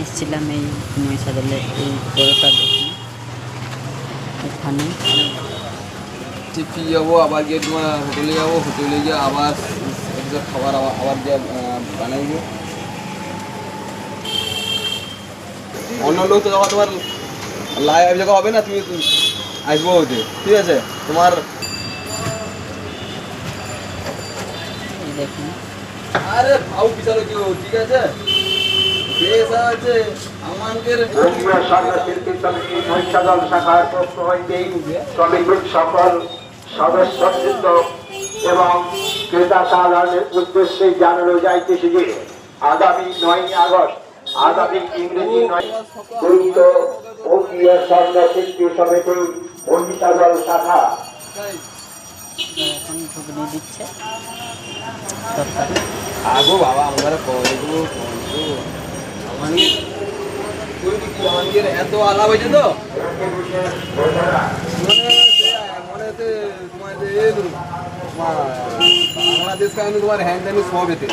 এসেছিলাম এই মহিষাদলে এই বড়টা দেখি এখানে টিপি যাবো আবার গিয়ে তোমার হোটেলে যাবো, হোটেলে গিয়ে আবার খাবার আবার গিয়ে বানাইবো। অন্য লোক তো তোমার লাইভ জায়গা হবে না, তুমি আসবো হতে, ঠিক আছে? তোমার দেখুন আরে ভাও বিচারো কেউ, ঠিক আছে? বেশ আছে আমাদের শিল্পী সমিতি মহিষাদল শাখার পক্ষ হইতে সমিতির সকল সদস্যবৃন্দ এবং ক্রেতা সাধারণের উদ্দেশ্যে জানানো যাইতেছে যে আগামী 9 আগস্ট, আগামী ইংরেজি 9 দৈত বঙ্গীয় স্বর্ণ শিল্পী সমিতি মহিষাদল শাখা এখন ঘুগনি দিচ্ছে তরকারি আগো বাবা আমরা আমাদের এত আলাপ হয়েছে তো মনে বাংলাদেশ কারণে তোমার হ্যান্ড আমি সব এতে